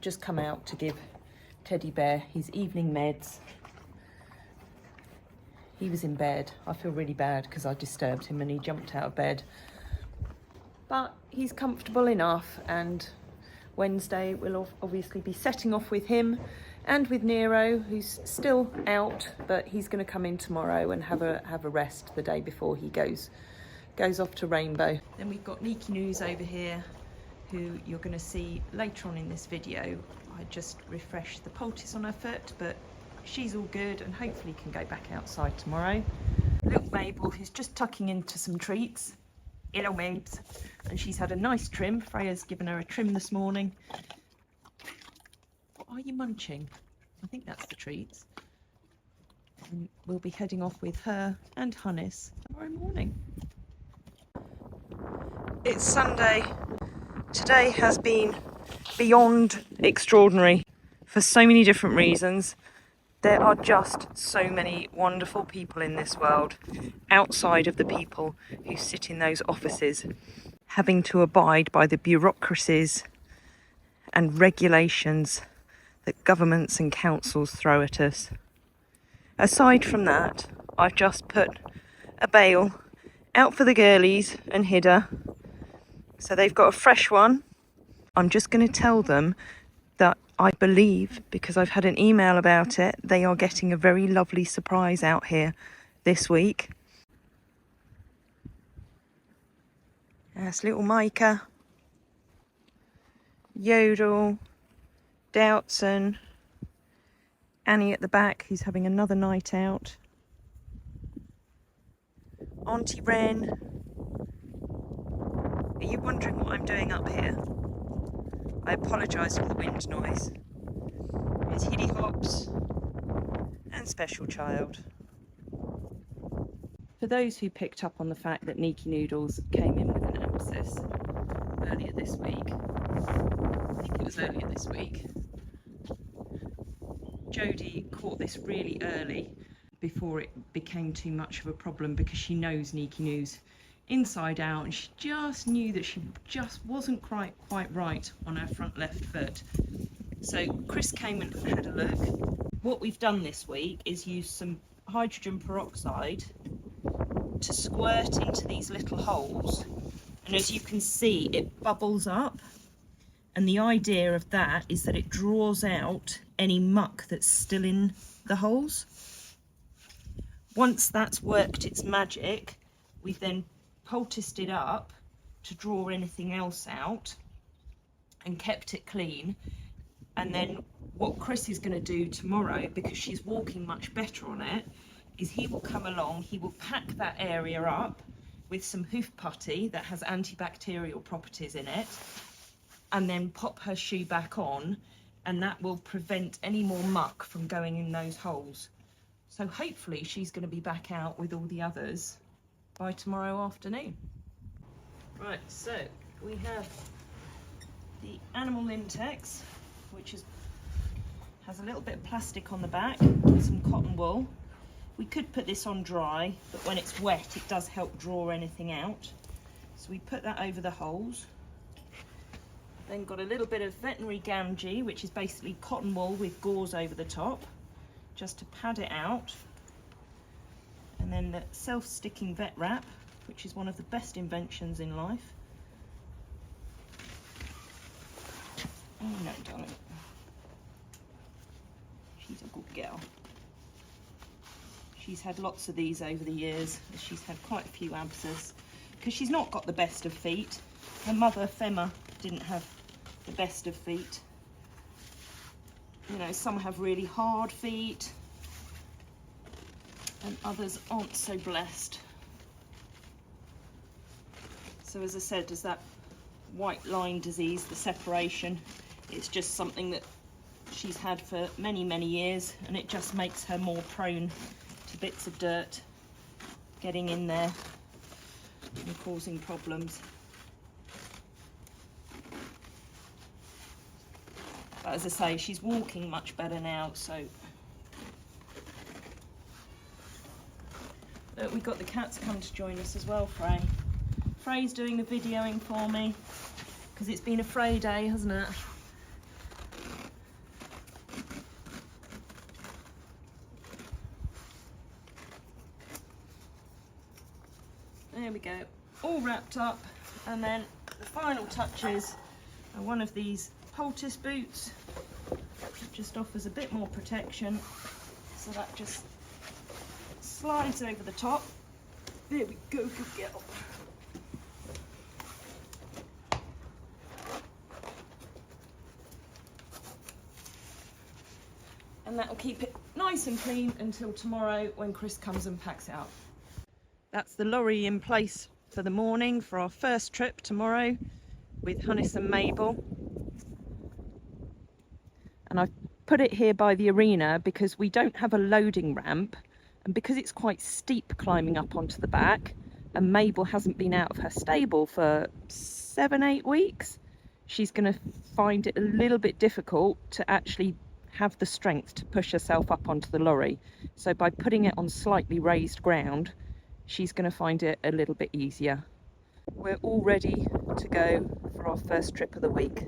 I've just come out to give Teddy Bear his evening meds. He was in bed. I feel really bad because I disturbed him and he jumped out of bed. But he's comfortable enough, and Wednesday we'll obviously be setting off with him and with Nero, who's still out, but he's going to come in tomorrow and have a rest the day before he goes off to Rainbow. Then we've got Nikki News over here, who you're going to see later on in this video. I just refreshed the poultice on her foot, but she's all good and hopefully can go back outside tomorrow. Little Mabel, who's just tucking into some treats. Hello, Mabes. And she's had a nice trim. Freya's given her a trim this morning. What are you munching? I think that's the treats. And we'll be heading off with her and Hannes tomorrow morning. It's Sunday. Today has been beyond extraordinary for so many different reasons. There are just so many wonderful people in this world, outside of the people who sit in those offices, having to abide by the bureaucracies and regulations that governments and councils throw at us. Aside from that, I've just put a bale out for the girlies and hid her. So they've got a fresh one. I'm just going to tell them that I believe, because I've had an email about it, they are getting a very lovely surprise out here this week. That's little Micah, Yodel, Doubtson, Annie at the back, who's having another night out, Auntie Wren. Are you wondering what I'm doing up here? I apologise for the wind noise. It's Hiddy Hops and Special Child. For those who picked up on the fact that Nikki Noodles came in with an abscess earlier this week, I think it was earlier this week, Jodie caught this really early before it became too much of a problem, because she knows Nikki News inside out, and she just knew that she just wasn't quite right on her front left foot. So Chris came and had a look. What we've done this week is use some hydrogen peroxide to squirt into these little holes, and as you can see, it bubbles up, and the idea of that is that it draws out any muck that's still in the holes. Once that's worked its magic, we've then poulticed it up to draw anything else out and kept it clean. And then what Chris is going to do tomorrow, because she's walking much better on it, is he will come along, he will pack that area up with some Hoof putty that has antibacterial properties in it, and then pop her shoe back on, and that will prevent any more muck from going in those holes. So hopefully she's going to be back out with all the others by tomorrow afternoon. Right, so we have the Animal Lintex, which has a little bit of plastic on the back and some cotton wool. We could put this on dry, but when it's wet it does help draw anything out. So we put that over the holes. Then got a little bit of veterinary gamgee, which is basically cotton wool with gauze over the top, just to pad it out. And then the self-sticking vet wrap, which is one of the best inventions in life. Oh no, darling. She's a good girl. She's had lots of these over the years. She's had quite a few abscesses, because she's not got the best of feet. Her mother, Femma, didn't have the best of feet. You know, some have really hard feet, and others aren't so blessed. So as I said, there's that white line disease, the separation. It's just something that she's had for many, many years, and it just makes her more prone to bits of dirt getting in there and causing problems. But as I say, she's walking much better now, so. Look, we've got the cats come to join us as well, Frey. Frey's doing the videoing for me, because it's been a Frey day, hasn't it? There we go, all wrapped up. And then the final touches are one of these poultice boots. It just offers a bit more protection, so that just slides over the top. There we go, good girl. And that will keep it nice and clean until tomorrow when Chris comes and packs it up. That's the lorry in place for the morning for our first trip tomorrow with Hannes and Mabel. And I've put it here by the arena because we don't have a loading ramp, and because it's quite steep climbing up onto the back, and Mabel hasn't been out of her stable for 7-8 weeks, she's going to find it a little bit difficult to actually have the strength to push herself up onto the lorry. So by putting it on slightly raised ground, she's going to find it a little bit easier. We're all ready to go for our first trip of the week.